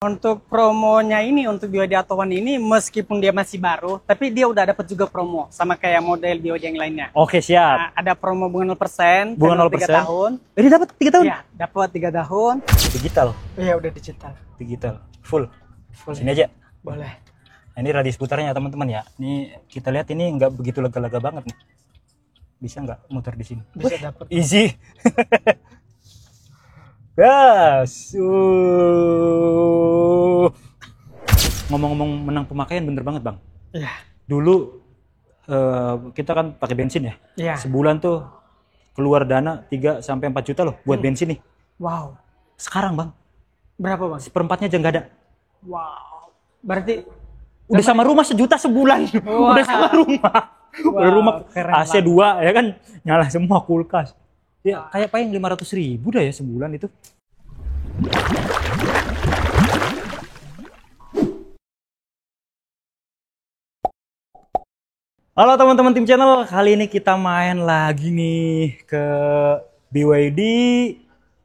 Untuk promonya ini, untuk BYD Atto One ini, meskipun dia masih baru, tapi dia udah dapat juga promo, sama kayak model BYD yang lainnya. Oke, siap. Nah, ada promo bunga 0%, Bunga 3 0%. tahun. Ini dapat 3 tahun? Iya, dapat 3 tahun. Digital. Iya, udah digital. Digital. Full. Full. Sini aja. Boleh. Nah, ini radius putarnya teman-teman ya. Ini kita lihat ini nggak begitu lega-lega banget nih. Bisa nggak muter di sini? Bisa dapat. Easy. Gas. Ngomong-ngomong menang pemakaian bener banget bang. Iya. Dulu kita kan pakai bensin ya. Iya. Sebulan tuh keluar dana 3 sampai 4 juta loh buat bensin nih. Wow. Sekarang bang, Berapa bang? seperempatnya aja nggak ada. Wow. Berarti Udah sama rumah 1 juta sebulan. Wah. Udah sama rumah. Udah Wow, rumah keren AC 2 ya kan, nyala semua, kulkas. Ya kayak payung 500.000 dah ya sebulan itu. Halo teman-teman tim channel, kali ini kita main lagi nih ke BYD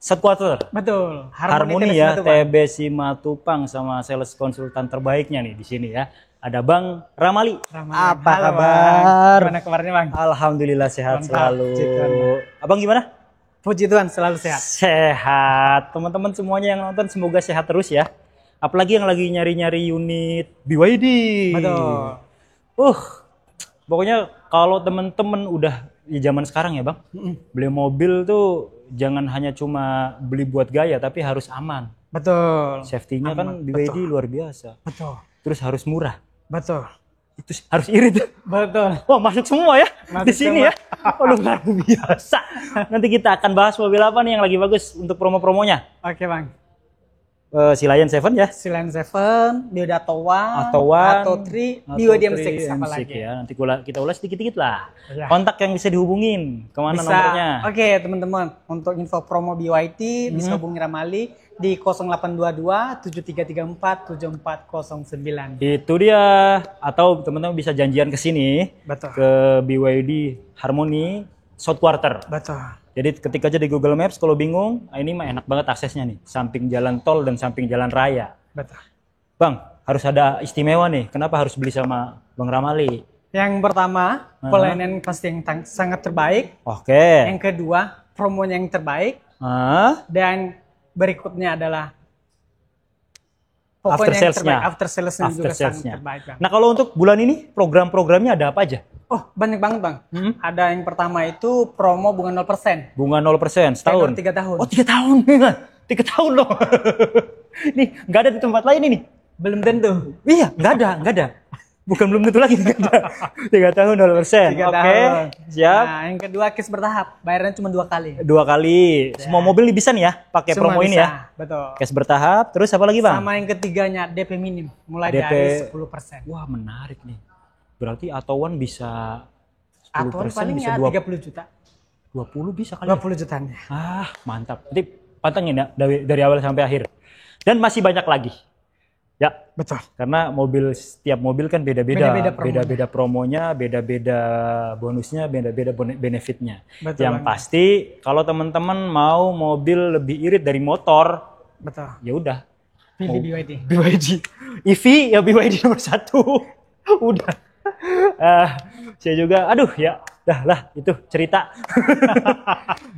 Headquarter. betul. Harmoni TBS ya, Matupang. TB Simatupang sama sales konsultan terbaiknya nih di sini ya. Ada Bang Ramali. Ramadan. Apa Halo, kabar? Bang. Gimana kabarnya bang? Alhamdulillah sehat Mantap, selalu. puji Tuhan. Abang gimana? Puji Tuhan, selalu sehat. Sehat. Teman-teman semuanya yang nonton semoga sehat terus ya. Apalagi yang lagi nyari-nyari unit BYD. Betul. Pokoknya kalau teman-teman udah di zaman sekarang ya bang, beli mobil tuh jangan hanya cuma beli buat gaya, tapi harus aman. Betul. Safety-nya kan Aman, BYD betul. luar biasa. Betul. Terus harus murah. Betul. Itu harus irit. Betul. Wah masuk semua ya Masuk di sini semua. ya. Oh, luar biasa. Nanti kita akan bahas mobil apa nih yang lagi bagus untuk promo-promonya. Oke bang. Si Lion 7 ya. Silen 7, BYD Atto One, Atto One, Atto 3, Atto BYD 3, M6 apa M6 lagi? ya. Nanti kita ulas dikit-dikit lah. Ya. Kontak yang bisa dihubungin, kemana Bisa. nomornya? Oke teman-teman, untuk info promo BYD bisa hubungi Ramali di 0822 7334 7409. Itu dia. Atau teman-teman bisa janjian ke sini, Betul. ke BYD Harmoni Headquarter. Betul. Jadi ketik aja di Google Maps kalau bingung, ini mah enak banget aksesnya nih, samping jalan tol dan samping jalan raya. Betul. Bang, harus ada istimewa nih. Kenapa harus beli sama Bang Ramali? Yang pertama, pelayanan pasti yang sangat terbaik. Oke. Yang kedua, promonya yang terbaik. Dan berikutnya adalah After pokoknya yang sales-nya. terbaik. After sales-nya After juga sangat sales-nya. terbaik. Bang. Nah kalau untuk bulan ini program-programnya ada apa aja? Oh, banyak banget bang. Ada yang pertama itu promo bunga 0%. Bunga 0% setahun. Tenor 3 tahun. Oh 3 tahun. 3 tahun loh. Nih nggak ada di tempat lain ini. Belum tentu. Iya nggak ada. Bukan belum tentu lagi. 3 tahun 0%. 3 Oke, tahun. siap. Nah, yang kedua cash bertahap. Bayarnya cuma 2 kali. 2 kali. Semua mobil bisa nih ya pakai Semua promo ini bisa. ya. Betul. Cash bertahap. Terus apa lagi bang? Sama yang ketiganya DP minim. Mulai DP. dari 10%. Wah menarik nih. Berarti Atto One bisa 10% Aturan paling bisa ya 30 juta. 20 bisa kali. 20 jutaan. Ah, mantap. Nanti pantengin ya dari awal sampai akhir. Dan masih banyak lagi. Ya, Betul. karena setiap mobil kan beda-beda. Beda-beda promonya. Beda-beda bonusnya, beda-beda benefitnya. Betul Yang banget. pasti kalau teman-teman mau mobil lebih irit dari motor, Betul. ya udah. Pilih BYD. BYD. EV ya BYD nomor 1. Udah. Saya juga, aduh ya, dah lah itu cerita.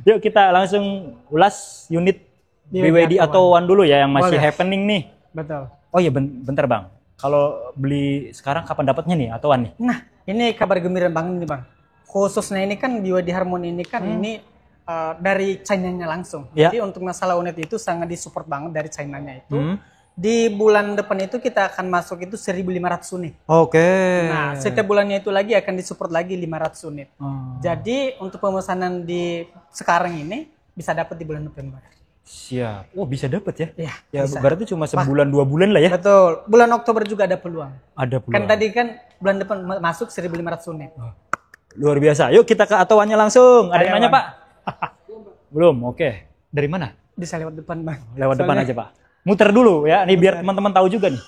Yuk kita langsung ulas unit BYD Atto One dulu ya yang masih Boleh. happening nih. Betul. Oh iya bentar bang, kalau beli sekarang kapan dapatnya nih Atto One nih? Nah, ini kabar gembira banget nih bang. Khususnya ini kan BYD Harmony ini kan ini dari China-nya langsung. Ya. Jadi untuk masalah unit itu sangat disupport banget dari China-nya itu. Di bulan depan itu kita akan masuk itu 1.500 unit. Oke. Nah, setiap bulannya itu lagi akan disupport lagi 500 unit. Jadi untuk pemesanan di sekarang ini bisa dapat di bulan November. Siap. Oh bisa dapat ya? Iya, Ya bisa. berarti cuma sebulan 2 bulan lah ya? Betul. Bulan Oktober juga ada peluang. Ada Kan peluang. tadi kan bulan depan masuk 1.500 unit. Luar biasa. Yuk kita ke Atto One-nya langsung. Ada yang Ayo, nanya Bang. Pak? Belum. Oke. Dari mana? Bisa lewat depan, Bang. Lewat depan Soalnya- aja Pak. Muter dulu ya, nih biar teman-teman tahu juga nih.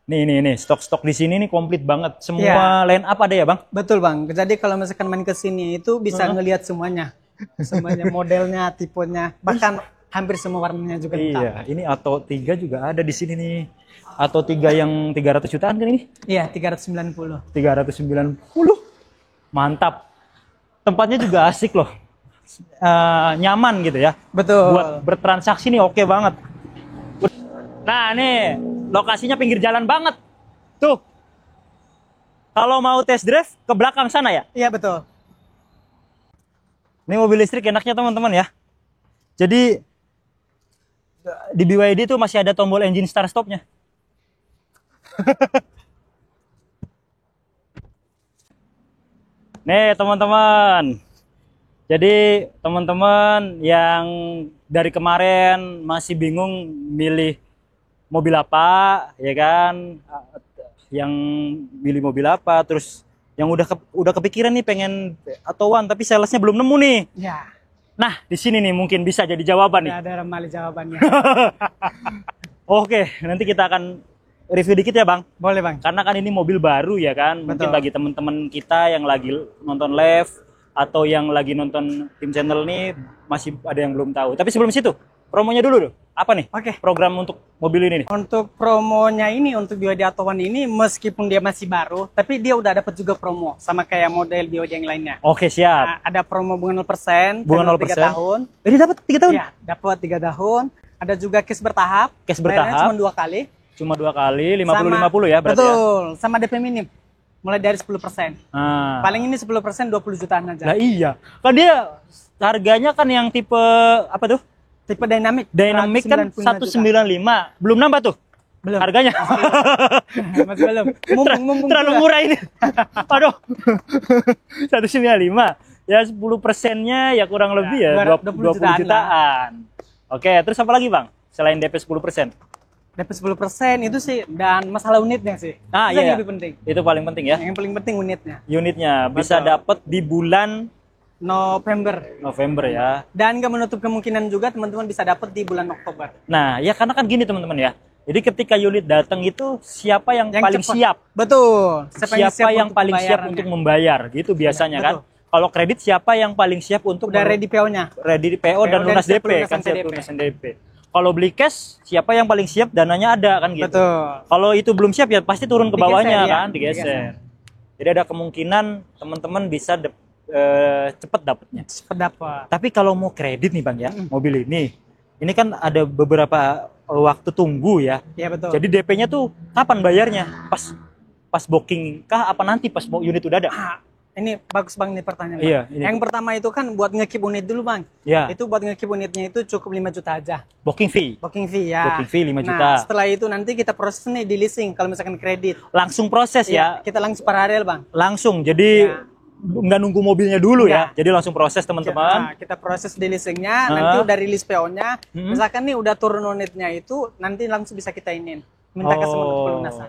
Nih, stok-stok di sini nih komplit banget. Semua line up ada ya Bang? Betul bang. Jadi kalau misalkan main ke sini itu bisa ngelihat semuanya, semuanya modelnya, tipenya, bahkan hampir semua warnanya juga lengkap. Iya, ini Atto 3 juga ada di sini nih. Atto 3 yang 300 jutaan kan ini? Iya, 390. 390. Mantap. Tempatnya juga asik loh. Nyaman gitu ya. Betul. Buat bertransaksi nih oke banget. Nah, nih lokasinya pinggir jalan banget. Tuh. Kalau mau test drive ke belakang sana ya? Iya, betul. Ini mobil listrik enaknya teman-teman ya. Jadi di BYD tuh masih ada tombol engine start stopnya. Nih teman-teman. Jadi teman-teman yang dari kemarin masih bingung milih mobil apa, ya kan? Yang milih mobil apa, terus yang udah kepikiran nih pengen Atto One tapi salesnya belum nemu nih. Ya. Nah, di sini nih mungkin bisa jadi jawaban nih. Ada ramali jawabannya. Oke, nanti kita akan review dikit ya, Bang. Boleh, Bang. Karena kan ini mobil baru ya kan. Mungkin Betul. bagi teman-teman kita yang lagi nonton live atau yang lagi nonton tim channel nih masih ada yang belum tahu. Tapi sebelum situ, promonya dulu. Apa nih? Oke. Program untuk mobil ini nih. Untuk promonya ini, untuk BYD Atto One ini, meskipun dia masih baru, tapi dia udah dapat juga promo. Sama kayak model BYD yang lainnya. Oke, siap. Nah, ada promo bunga 0%, Bunga tenor 0%. 3 tahun. Ini dapat 3 tahun? Iya, dapat 3 tahun. Ada juga cash bertahap. Cash Bayarnya bertahap. Cuma 2 kali. Cuma 2 kali, 50-50 Sama- ya berarti ya. Betul, sama DP minim. Mulai dari 10%. Nah. Paling ini 10% 20 jutaan aja. Lah iya. Kan dia harganya kan yang tipe apa tuh? Tipe dynamic. Dynamic kan 195 195. Belum nambah tuh Belum. harganya. Masih belum. Mumpung Terlalu juga. murah ini. Aduh. 195. Ya 10%-nya ya kurang lebih ya 20 20 jutaan. Oke, terus apa lagi, Bang? Selain DP 10%. DP 10% itu sih, dan masalah unitnya sih. Ah, Itu yang iya. lebih penting. Itu paling penting ya. Yang paling penting unitnya. Unitnya bisa Betul. dapat di bulan November. November ya. Dan nggak menutup kemungkinan juga teman-teman bisa dapat di bulan Oktober. Nah, ya karena kan gini teman-teman ya. Jadi ketika unit datang itu siapa yang paling cepat. siap? Betul. Siapa yang paling siap pembayarannya. untuk membayar gitu biasanya kan. betul. Kalau kredit siapa yang paling siap untuk Udah ready PO-nya. ready PO dan PO dan lunas siap DP lunasan kan siap DP. lunasan DP. Kalau beli cash siapa yang paling siap dananya ada kan gitu. Betul. Kalau itu belum siap ya pasti turun ke bawahnya Digeser, ya. kan, digeser. Jadi ada kemungkinan teman-teman bisa cepet dapatnya. Cepat dapat. Tapi kalau mau kredit nih Bang ya, mobil ini kan ada beberapa waktu tunggu ya. Iya betul. Jadi DP-nya tuh kapan bayarnya? Pas booking kah apa nanti pas unit udah ada? Ini bagus Bang nih pertanyaan. Iya, Bang. ini. Yang pertama itu kan buat ngekip unit dulu Bang. Ya, Itu buat ngekip unitnya itu cukup 5 juta aja. booking fee. Booking fee ya. Booking fee 5 juta. Nah, setelah itu nanti kita proses nih di leasing kalau misalkan kredit. Langsung proses ya. Kita langsung paralel Bang. Langsung. Jadi Ya. nggak nunggu mobilnya dulu Nggak. ya. Jadi langsung proses teman-teman. Nah, kita proses di leasingnya, nanti udah rilis PO-nya. Hmm. Misalkan nih udah turun unitnya itu, nanti langsung bisa kita inin. Minta customer untuk pelunasan.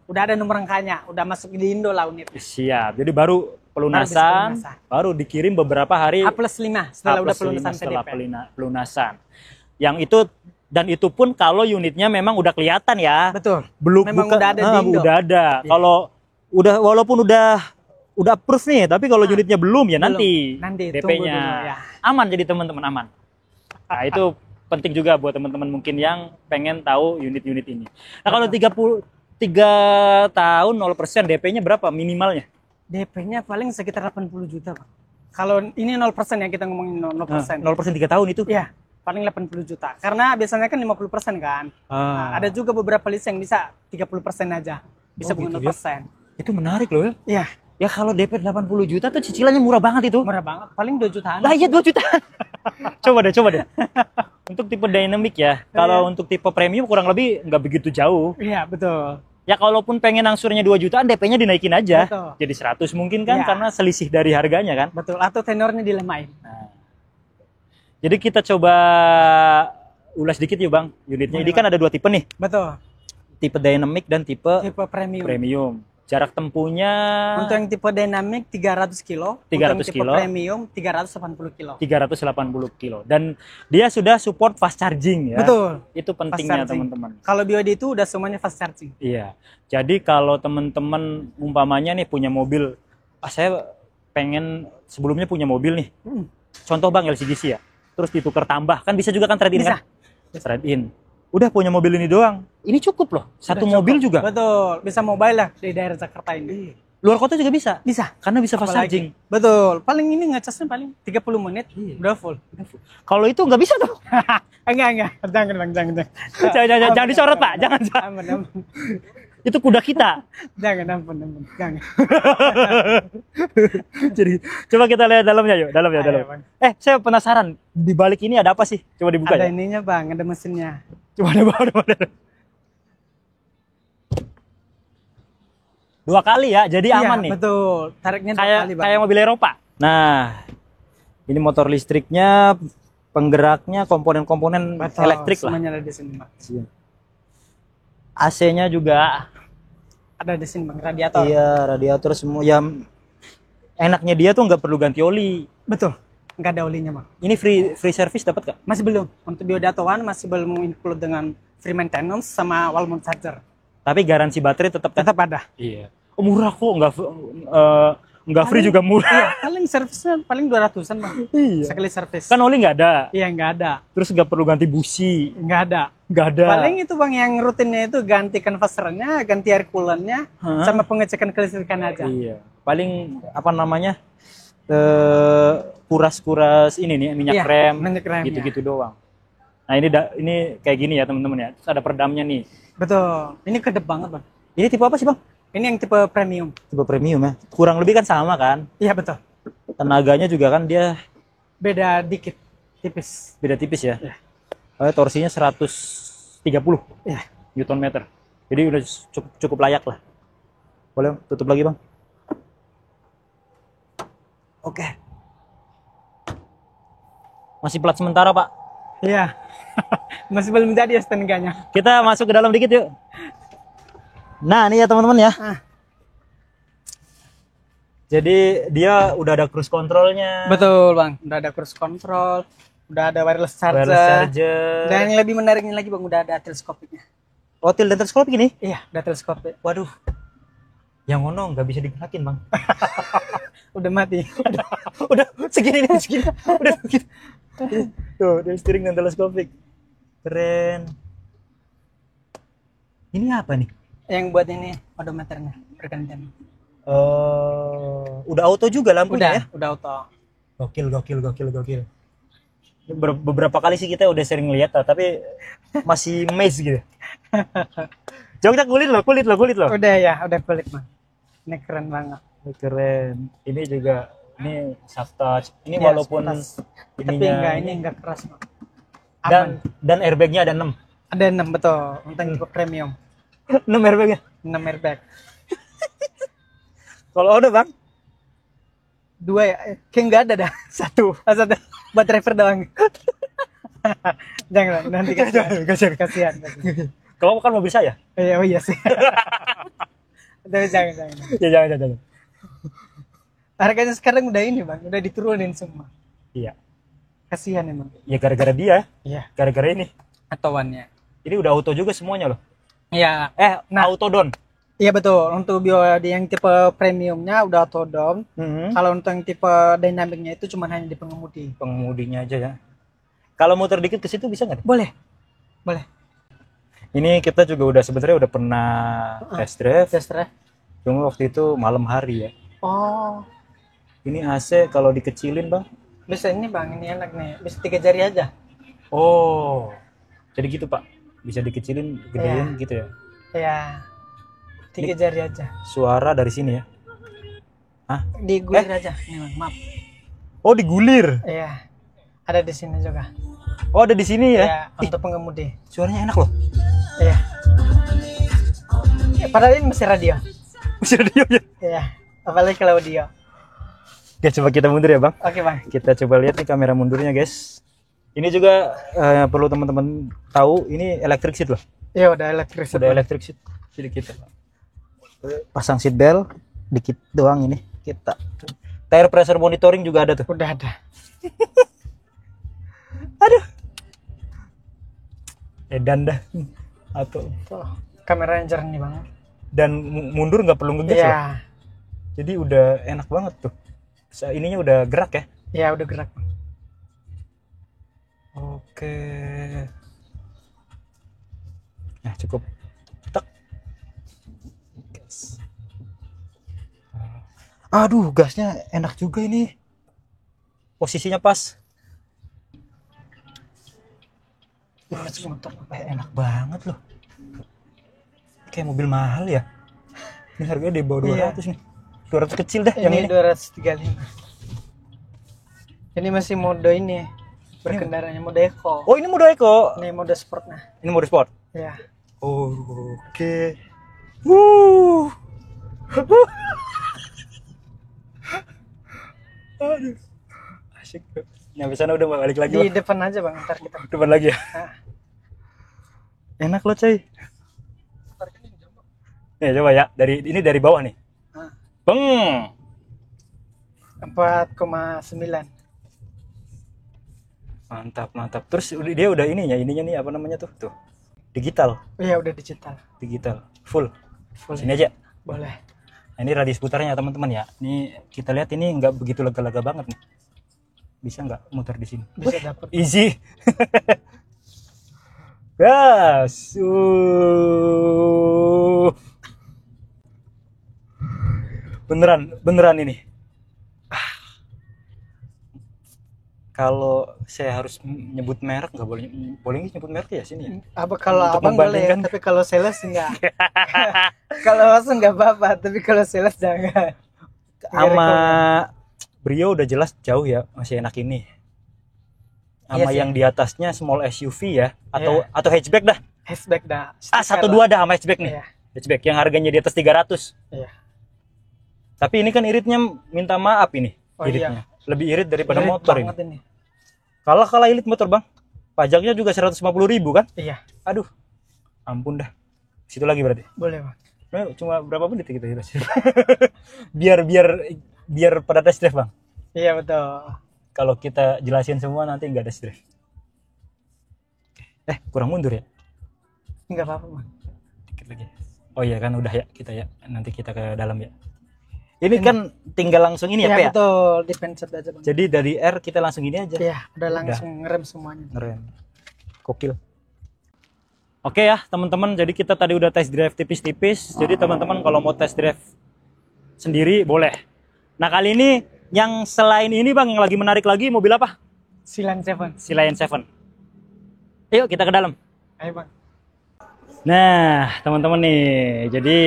Udah ada nomor angkanya, udah masuk di Indo lah unit. Siap. Jadi baru pelunasan, baru dikirim beberapa hari H+5 setelah udah H+5 pelunasan setelah PDP. pelunasan. Yang itu dan itu pun kalau unitnya memang udah kelihatan ya. Betul. Belum Memang bukan udah ada di Indo. udah ada. Iya. Kalau udah walaupun udah approve nih, tapi kalau unitnya belum ya Belum. nanti Nanti, tunggu DP-nya dulu, ya. aman jadi teman-teman aman. Nah, itu penting juga buat teman-teman mungkin yang pengen tahu unit-unit ini. Nah, kalau 3 tahun 0% DP-nya berapa minimalnya? DP-nya paling sekitar 80 juta, Bang. Kalau ini 0% ya kita ngomongin 0%. 0% 3 tahun itu? Iya, paling 80 juta. Karena biasanya kan 50% kan. Nah, ada juga beberapa list yang bisa 30% aja. Bisa bunga gitu ya? 0%. Itu menarik loh ya. Iya, Ya kalau DP 80 juta tuh cicilannya murah banget itu. murah banget. Paling 2 jutaan. Lah iya 2 juta. coba deh. Untuk tipe dynamic ya. Kalau untuk tipe premium kurang lebih nggak begitu jauh. Iya, betul. Ya kalaupun pengen angsurnya 2 jutaan, DP-nya dinaikin aja. Betul. Jadi 100 mungkin kan Ya. karena selisih dari harganya kan. Betul, atau tenornya dilemahin. Nah. Jadi kita coba ulas dikit yuk Bang. Unitnya ini kan ada 2 tipe nih. Betul. Tipe dynamic dan tipe Tipe premium. premium. Jarak tempuhnya Untuk yang tipe dynamic 300 kilo. 300 untuk yang tipe kilo. premium 380 kilo. 380 kilo. Dan dia sudah support fast charging ya. Betul. Itu Fast pentingnya charging. teman-teman. Kalau BYD itu udah semuanya fast charging. Iya. Jadi kalau teman-teman umpamanya nih punya mobil, saya pengen sebelumnya punya mobil nih. Contoh Bang LCGC ya. terus ditukar tambah, kan bisa juga kan trade-in Bisa. kan? Trade-in. Udah punya mobil ini doang. Ini cukup loh. Satu Udah mobil cukup. juga. Betul, bisa mobile lah di daerah Jakarta ini. Luar kota juga bisa. Bisa. Karena bisa fast Apalagi. charging. Betul. Paling ini ngecasnya paling 30 menit udah full. Kalau itu nggak bisa tuh. Enggak. Jangan Bang, jangan. Jangan disorot Pak, jangan. Aman. Itu kuda kita. Jangan, ampun. Jangan. Jadi coba kita lihat dalamnya yuk, dalam. Ayo, Bang. Saya penasaran di balik ini ada apa sih? Coba dibuka Ada ya. ininya Bang, ada mesinnya. Coba ada. 2 kali ya, jadi aman nih. Betul. Tariknya 2 Kayak kali Bang. kayak mobil Eropa. Nah, ini motor listriknya, penggeraknya, komponen-komponen Betul, elektrik lah. semuanya ada di sini Bang. AC-nya juga. Ada di sini Bang, radiator. Iya, radiator semua. Ya, enaknya dia tuh nggak perlu ganti oli. Betul. Enggak ada olinya Bang. Ini free service dapat nggak? Masih belum. Untuk biodata masih belum include dengan free maintenance sama wall mount charger. Tapi garansi baterai tetap kan? Tetap ada. Iya. Oh, murah kok, nggak free juga murah. Iya, paling servisnya paling 200-an Bang. Iya. Sekali servis. Kan oli nggak ada. Iya, enggak ada. Terus nggak perlu ganti busi. Enggak ada. Nggak ada. Paling itu Bang yang rutinnya itu ganti kanvasernya, ganti air coolant-nya, sama pengecekan kelistrikan aja. Iya. Paling apa namanya? Kuras-kuras ini nih minyak Iya, rem, minyak remnya. gitu-gitu doang. Nah, ini kayak gini ya teman-teman ya. Terus ada peredamnya nih. Betul. Ini kedep banget Bang. Ini tipe apa sih, Bang? Ini yang tipe premium. Tipe premium ya. Kurang lebih kan sama kan? Iya betul. Tenaganya juga kan dia Beda dikit, tipis. beda tipis ya. Iya. Torsinya 130 Iya. Newton meter. Jadi udah cukup layak lah. Boleh tutup lagi, Bang? Oke. Masih plat sementara, Pak. Iya. Masih belum jadi ya STNK-nya. Kita masuk ke dalam dikit yuk. Nah, ini ya teman-teman ya. Jadi dia udah ada cruise controlnya. Betul Bang. Udah ada cruise control, udah ada wireless charger. Wireless charger. Dan yang lebih menariknya lagi Bang, udah ada teleskopiknya. Hotel dan teleskopik ini. Iya, udah teleskopik. Waduh. Yang ngono nggak bisa digerakin, Bang. Udah mati. Udah segini. Udah segini. Tuh, dia steering dan teleskopik. Keren. Ini apa nih? Yang buat ini odometernya pergantian. Udah auto juga lampunya ya? Udah auto. Gokil. Beberapa kali sih kita udah sering lihat tapi masih maze gitu. Coba kita kulit loh. Udah ya, udah kulit Bang. Ini keren banget. Keren. Ini juga ini soft touch. Ini Ya, walaupun tapi ininya ini enggak keras Bang. Aman. dan airbagnya ada 6. Ada 6 betul, untuk tipe premium. 6 airbagnya. 6 airbag. Kalau ada, Bang? 2 ya? Kayak enggak ada dah. Satu buat driver doang. Jangan nanti kasihan. Kalau kan mobil saya. Oh iya sih. Tapi jangan. Ya jangan. Harganya sekarang udah ini Bang, udah diturunin semua. Iya. Kasihan emang. Ya gara-gara dia. Iya. Gara-gara ini. Atowannya. Ini udah auto juga semuanya loh. Iya. Auto down. Iya betul. Untuk yang tipe premiumnya udah auto down. Kalau untuk yang tipe dynamicnya itu cuma hanya di pengemudi. Pengemudinya aja ya. Kalau muter dikit ke situ bisa nggak? Boleh. Ini kita juga sebenarnya udah pernah test drive. Cuma waktu itu malam hari ya. Oh. Ini AC kalau dikecilin, Bang. Bisa ini Bang, ini enak nih. Bisa 3 jari aja. Oh. Jadi gitu, Pak. Bisa dikecilin, gedein gitu ya. Iya. 3 jari aja. Suara dari sini ya. Hah? Digulir aja. Nih Bang, maaf. Oh, digulir. Iya. Ada di sini juga. Oh, ada di sini ya. Iya, untuk pengemudi. Suaranya enak loh. Iya. Padahal ini masih radio. Masih radio ya. Iya. Apalagi kalau audio. Oke, coba kita mundur ya, Bang. Oke Bang. Kita coba lihat nih kamera mundurnya, guys. Ini juga perlu teman-teman tahu, ini electric seat loh. Iya, udah elektrik. Udah electric seat. Sedikit. Pasang seat belt dikit doang ini. Kita. Tire pressure monitoring juga ada tuh. Udah ada. Aduh. Edan dah. Atau Tuh, kameranya jernih banget. dan mundur nggak perlu ngegas Iya. loh. Jadi udah enak banget tuh. Ininya udah gerak ya. Iya, udah gerak. Oke. Nah, cukup. Tek. Gas. Aduh, gasnya enak juga ini. Posisinya pas. Gas motor enak banget loh. Kayak mobil mahal ya. Ini harganya di bawah 200 nih. 200 kecil dah yang ini. 235. Ini masih mode ini. Berkendaranya mode eco. Oh, ini mode eco. Ini mode sport nah. Ini mode sport. Ya. Oh, oke. Wuh. Aduh. Asik tuh. Nyampe sana udah balik lagi, Di Bang. depan aja Bang, ntar kita. Depan lagi ya. Nah. Enak loh, coy. Ya, coba ya. Dari bawah nih. Nah. Beng. 4,9. Mantap. Terus dia udah ininya nih apa namanya tuh? Tuh. Digital. Iya, udah digital. Full. Full. Sini aja. Boleh. Nah, ini radius putarnya teman-teman ya. Ini kita lihat ini nggak begitu lega-lega banget nih. Bisa nggak muter di sini? Bisa dapat. Easy. Gas. Beneran ini. Kalau saya harus nyebut merek nggak boleh nggak nyebut merek ya sini ya? Apa kalau Untuk abang boleh, membandingkan. tapi kalau sales enggak. Kalau langsung enggak apa-apa, tapi kalau sales jangan. Sama Brio udah jelas jauh ya, masih enak ini. Sama Iya sih. yang di atasnya small SUV ya, atau hatchback dah. Hatchback dah. 1.2 dah sama hatchback nih. Iya. Hatchback yang harganya di atas 300. Iya. Tapi ini kan iritnya minta maaf ini. Oh, Iritnya. Lebih irit daripada Irit motor ini. banget ini. Kalah irit motor, Bang. Pajaknya juga 150.000 kan? Iya. Aduh. Ampun dah. Situ lagi berarti. Boleh, Bang. Nah, cuma berapa menit kita biar pada test drive, Bang. Iya, betul. Kalau kita jelasin semua nanti nggak ada test drive. Kurang mundur ya? Enggak apa-apa, Bang. Dikit lagi. Oh iya kan udah ya kita ya. Nanti kita ke dalam ya. Ini kan tinggal langsung ini ya, Iya, Pak ya? betul. Dipencet aja, Bang. Jadi dari R kita langsung ini aja. Iya, udah langsung ngerem semuanya. Keren. Kokil. Oke ya, teman-teman. Jadi kita tadi udah test drive tipis-tipis. Jadi teman-teman kalau mau test drive sendiri boleh. Nah, kali ini yang selain ini, Bang, yang lagi menarik lagi mobil apa? Silan 7. Si Lion 7. Yuk kita ke dalam. Ayo, Bang. Nah, teman-teman nih. Jadi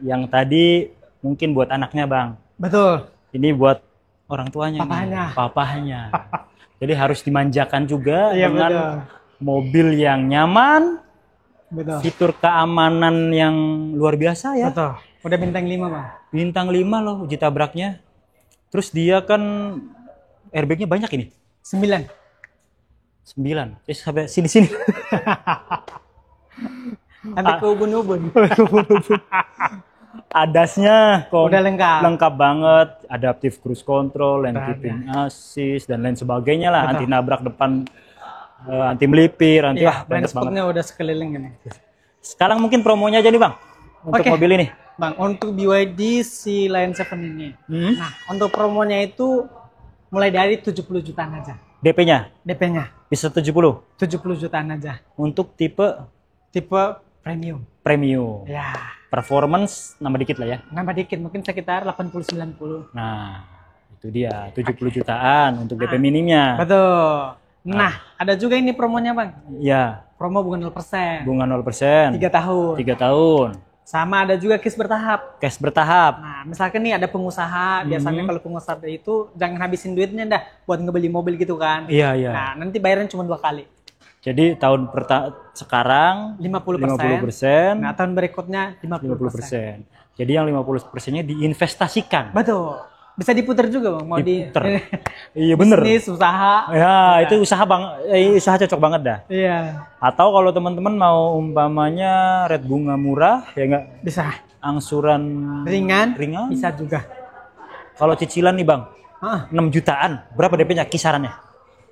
yang tadi mungkin buat anaknya, Bang. Betul. Ini buat orang tuanya. Papahnya. Nih. Papahnya. Jadi harus dimanjakan juga Iya, dengan betul. mobil yang nyaman, Betul. fitur keamanan yang luar biasa ya. Betul. Udah bintang 5, Bang. Bintang 5 loh uji tabraknya. Terus dia kan airbagnya banyak ini. 9. 9. Sampai sini-sini. Sampai ke ubun-ubun. Adasnya Udah lengkap. lengkap banget, adaptive cruise control, lane Udah keeping assist dan lain sebagainya lah, Betul. anti nabrak depan, anti melipir, anti Iya, blind banyak banget. spotnya udah sekeliling ini. Sekarang mungkin promonya aja nih, Bang, untuk Oke. mobil ini. Bang, untuk BYD si Lion 7 ini. Nah, untuk promonya itu mulai dari 70 jutaan aja. DP-nya DP-nya bisa 70 70 jutaan aja. untuk tipe Tipe premium. premium. Ya, Performance nambah dikit lah ya. nambah dikit mungkin sekitar 80-90. Nah, itu dia 70 jutaan untuk DP minimnya. Betul. Nah, ada juga ini promonya, Bang. Ya, Promo bunga 0%. bunga 0%. 3 tahun. 3 tahun. Sama ada juga KIS bertahap. Cash bertahap. Nah, misalkan nih ada pengusaha, biasanya kalau pengusaha itu jangan habisin duitnya dah buat ngebeli mobil gitu kan. Iya, iya. Nah, nanti bayaran cuma 2 kali. Jadi tahun sekarang 50%. 50%, Nah, tahun berikutnya 50%. 50%. Jadi yang 50%-nya diinvestasikan. Betul. Bisa diputar juga, Bang. Mau Diputer. di Iya bener. bisnis, usaha. Ya, itu usaha usaha cocok banget dah. Iya. Atau kalau teman-teman mau umpamanya red bunga murah, ya enggak Bisa. angsuran Ringan. ringan. Bisa juga. Kalau cicilan nih, Bang, Hah, 6 jutaan. Berapa DP-nya kisarannya?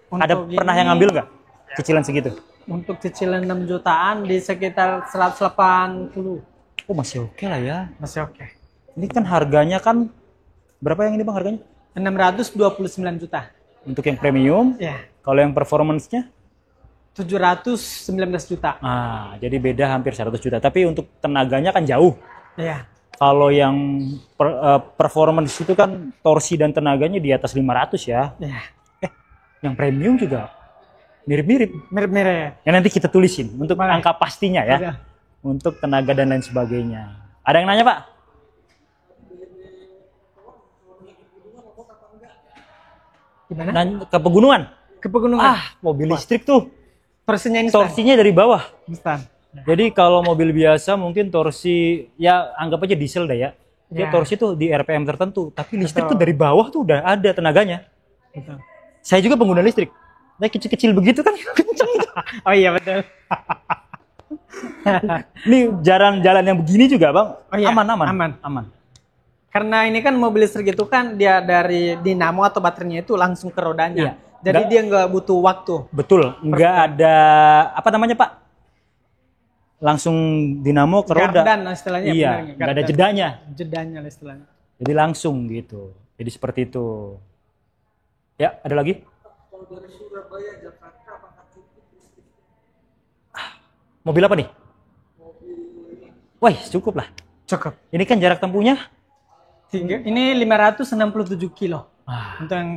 Ada untuk pernah ini- yang ngambil nggak? Cicilan segitu? Untuk cicilan 6 jutaan di sekitar 180. Oh, masih oke lah ya. Masih oke. Ini kan harganya kan berapa yang ini, Bang, harganya? 629 juta. Untuk yang premium. Ya. Kalau yang performance-nya 719 juta. Ah, jadi beda hampir 100 juta. Tapi untuk tenaganya kan jauh. Iya. Kalau yang performance itu kan torsi dan tenaganya di atas 500 ya. Iya. Yang premium juga mirip-mirip. Mirip-mirip. Ya nanti kita tulisin untuk Boleh. angka pastinya ya. Iya. Untuk tenaga dan lain sebagainya. Ada yang nanya, Pak? Gimana? Ke pegunungan? Ke pegunungan. Mobil listrik tuh. Torsinya instan. Torsinya dari bawah. Instan. Jadi kalau mobil biasa mungkin torsi ya anggap aja diesel deh ya. Dia Ya. torsi tuh di RPM tertentu, tapi listrik Betul. tuh dari bawah tuh udah ada tenaganya. Betul. Saya juga pengguna listrik. Nah, kecil-kecil begitu kan kenceng itu. Oh iya betul. Ini jalan-jalan yang begini juga, Bang. Oh iya, Aman. Karena ini kan mobil listrik itu kan dia dari dinamo atau baterainya itu langsung ke rodanya. Iya. Jadi Nggak- dia nggak butuh waktu. Betul, nggak ada apa namanya, Pak? Langsung dinamo ke roda. Gardan istilahnya. Iya, benar, nggak ada gardan. jedanya. Jedanya lah istilahnya. Jadi langsung gitu. Jadi seperti itu. Ya, ada lagi? Mobil apa nih? Wah, cukup lah. Cukup. Ini kan jarak tempuhnya. Ini 567 kilo Ah, untuk yang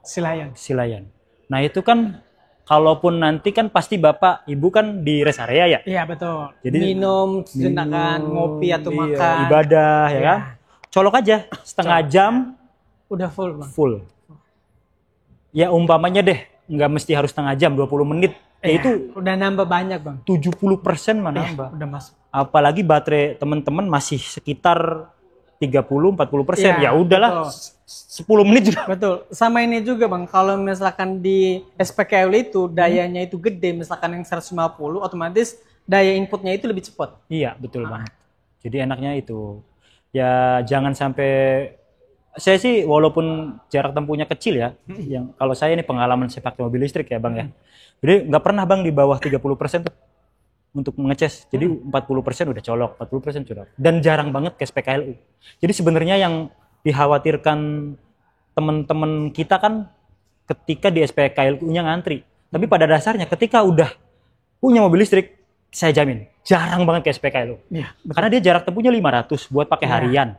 Silayan. Silayan. Nah, itu kan kalaupun nanti kan pasti Bapak Ibu kan di rest area ya. Iya betul. Jadi minum, sejenak kan, ngopi atau iya, makan. ibadah ya Iya. kan. Colok aja setengah jam Udah full bang. full. Ya umpamanya deh, nggak mesti harus setengah jam, 20 menit. Ya Iya, itu udah nambah banyak bang. 70% mah Iya, nambah. udah masuk. Apalagi baterai teman-teman masih sekitar 30-40%. Iya, Ya udahlah, betul. 10 menit juga. Betul. Sama ini juga bang, kalau misalkan di SPKL itu dayanya itu gede, misalkan yang 150, otomatis daya inputnya itu lebih cepat. Iya, betul banget. Jadi enaknya itu. Ya jangan sampai, saya sih walaupun jarak tempuhnya kecil ya, yang kalau saya ini pengalaman saya pakai mobil listrik ya bang ya. Jadi nggak pernah bang di bawah 30% tuh untuk mengecas. Jadi 40% udah colok, 40% colok. Dan jarang banget ke SPKLU. Jadi sebenarnya yang dikhawatirkan teman-teman kita kan ketika di SPKLU-nya ngantri. Tapi pada dasarnya ketika udah punya mobil listrik, saya jamin jarang banget ke SPKLU. Iya. Karena dia jarak tempuhnya 500 buat pakai Iya. harian.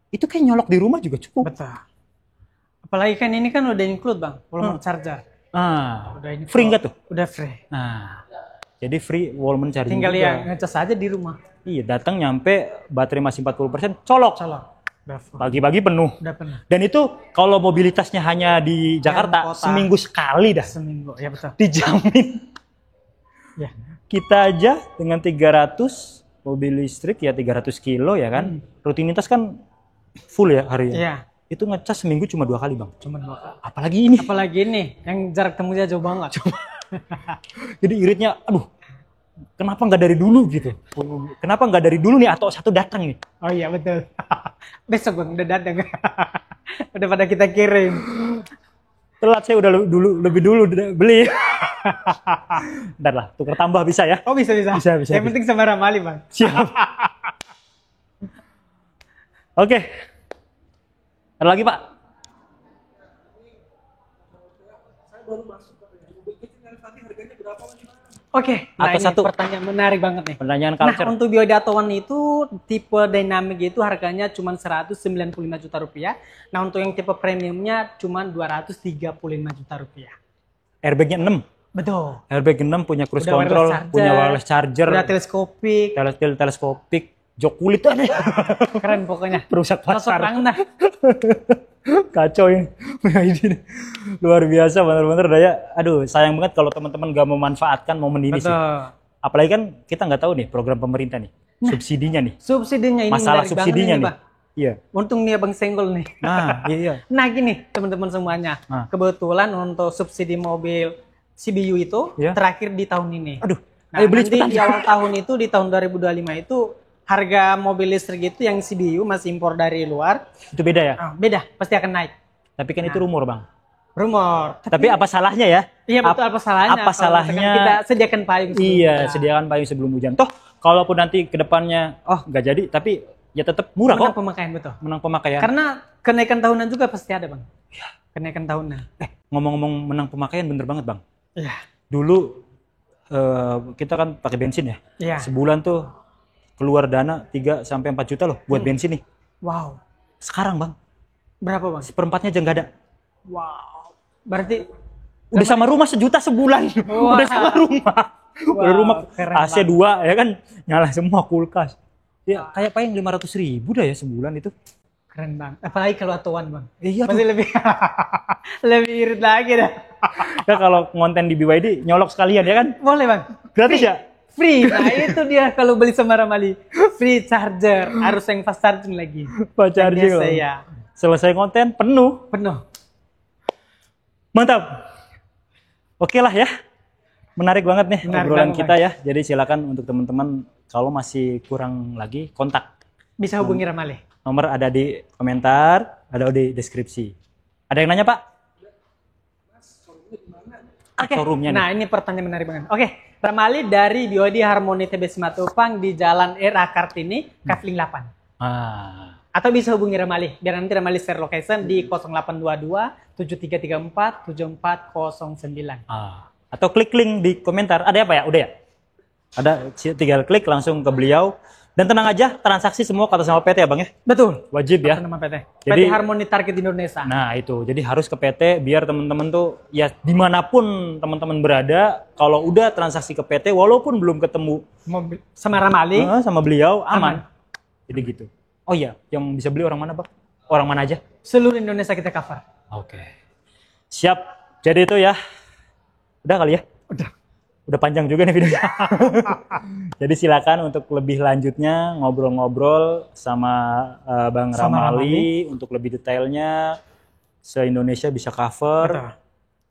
Itu kayak nyolok di rumah juga cukup. Betul. Apalagi kan ini kan udah include bang, volume charger. Udah ini Free nggak tuh? Udah free. Nah, jadi free wall charging Tinggal juga. ya ngecas aja di rumah. Iya, datang nyampe baterai masih 40%, colok. Colok. Udah full. Pagi-pagi penuh. Udah pernah. Dan itu kalau mobilitasnya hanya di Jakarta, kota. seminggu sekali dah. Seminggu. Ya betul. Dijamin. Ya. Kita aja dengan 300 mobil listrik ya 300 kilo ya kan. Rutinitas kan full ya hari ya. Iya. Itu ngecas seminggu cuma 2 kali bang. Cuma 2 kali. Apalagi ini. Apalagi ini yang jarak temunya jauh banget. Jadi iritnya, aduh, kenapa nggak dari dulu gitu? Kenapa nggak dari dulu nih atau satu datang nih? Oh iya betul. Besok bang udah datang. Udah pada kita kirim. Telat saya udah lebih dulu beli. Ntar lah, tukar tambah bisa ya? Oh bisa. Bisa. Yang penting sama Ramali bang. Siap. Oke. Ada lagi Pak? Oke, nah Atau ini satu. pertanyaan menarik banget nih. Pertanyaan Nah, culture. untuk Biodata One itu tipe dynamic itu harganya cuma 195 juta rupiah. Nah, untuk yang tipe premiumnya cuma 235 juta rupiah. Airbagnya 6. Betul. Airbag 6 punya cruise Udah control, wireless charger, punya wireless charger, Udah teleskopik, teleskopik, jok kulit ada. keren pokoknya. Perusak Cocok pasar. banget dah. Kacau ini. ini luar biasa bener-bener daya. Aduh, sayang banget kalau teman-teman gak memanfaatkan momen ini sih. Betul. Apalagi kan kita nggak tahu nih program pemerintah nih, subsidinya nih, Subsidinya ini masalah menarik subsidinya banget nih. Bang. Iya. Untung nih Abang senggol nih. Nah, iya. Nah gini teman-teman semuanya, Nah. kebetulan untuk subsidi mobil CBU itu Ya. terakhir di tahun ini. Aduh, Nah, ayo beli nanti cepetan. di awal tahun itu di tahun 2025 itu harga mobil listrik itu yang CBU masih impor dari luar, Itu beda ya. beda, pasti akan naik. Tapi kan itu rumor bang. Rumor. Tapi apa salahnya ya? Iya betul, apa salahnya? Apa kalau salahnya? misalkan kita sediakan payung sebelum Iya, hujan. sediakan payung sebelum hujan. Toh, kalaupun nanti kedepannya, oh nggak jadi, tapi ya tetap murah Menang kok. pemakaian betul. Menang pemakaian. Karena kenaikan tahunan juga pasti ada bang. Kenaikan tahunan. Ngomong-ngomong menang pemakaian bener banget bang. Iya. Dulu kita kan pakai bensin ya. Iya. Sebulan tuh keluar dana 3 sampai 4 juta loh buat bensin nih. Wow. Sekarang Bang, Berapa Bang? seperempatnya aja nggak ada. Wow. Berarti Udah sama rumah 1 juta sebulan. Wah. Udah sama rumah. Udah rumah keren AC 2 ya kan, nyala semua kulkas. Ya kayak paling 500.000 dah ya sebulan itu. keren Bang. Apalagi kalau atuan Bang. Iya Pasti lebih lebih irit lagi dah. Ya kalau ngonten di BYD nyolok sekalian ya kan? Boleh Bang. Gratis ya? Free. Nah itu dia kalau beli sama Ramali. Free charger. Harus yang fast charging lagi. Pak charging Biasa loh. ya. Selesai konten penuh. Penuh. Mantap. Oke lah ya. Menarik banget nih Menarik obrolan banget, kita ya. Jadi silakan untuk teman-teman kalau masih kurang lagi kontak. Bisa hubungi Ramali. Nomor ada di komentar, ada di deskripsi. Ada yang nanya Pak? Oke. Showroomnya nih. Nah ini pertanyaan menarik banget. Oke. Ramali dari BYD Harmony TB Simatupang di Jalan RA Kartini, Kavling 8. Ah, Atau bisa hubungi Ramali. Biar nanti Ramali share location di 0822 7334 7409. Atau klik link di komentar. Ada apa ya? Udah ya? Ada, tinggal klik langsung ke beliau. Dan tenang aja, transaksi semua kata sama PT ya Bang ya? Betul. Wajib ya? Atas nama PT. Jadi- PT Harmony Target Indonesia. Nah itu, jadi harus ke PT biar teman-teman tuh ya dimanapun teman-teman berada, kalau udah transaksi ke PT walaupun belum ketemu Sama Ramali. sama beliau Aman. aman. Jadi gitu. Oh iya, yang bisa beli orang mana Bang? Orang mana aja? Seluruh Indonesia kita cover. Oke. Siap. Jadi itu ya. Udah kali ya? Udah. Udah panjang juga nih videonya. Jadi silakan untuk lebih lanjutnya ngobrol-ngobrol sama Bang Sama Ramali untuk lebih detailnya se-Indonesia bisa cover. Betul.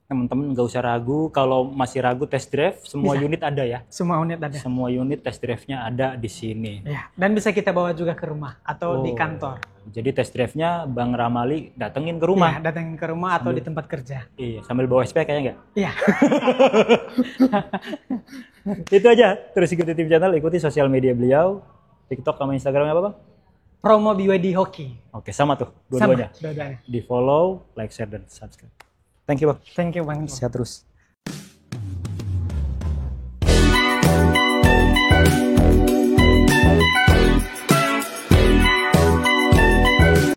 Teman-teman nggak usah ragu, kalau masih ragu test drive, semua Bisa. unit ada ya. Semua unit ada. Semua unit test drive-nya ada di sini. Ya. Dan bisa kita bawa juga ke rumah atau di Oh, kantor. Jadi test drive-nya Bang Ramali datengin ke rumah. Ya, datang ke rumah atau di tempat kerja. Iya, sambil bawa SP kayaknya nggak? Iya. Itu aja. Terus ikuti tim channel, ikuti sosial media beliau. TikTok sama Instagramnya apa Bang? Promo BYD Hoki. Oke, sama tuh. Sama. Dua-duanya. Dua-duanya. Di follow, like, share, dan subscribe. Thank you Bang. Thank you Bang. Sehat terus.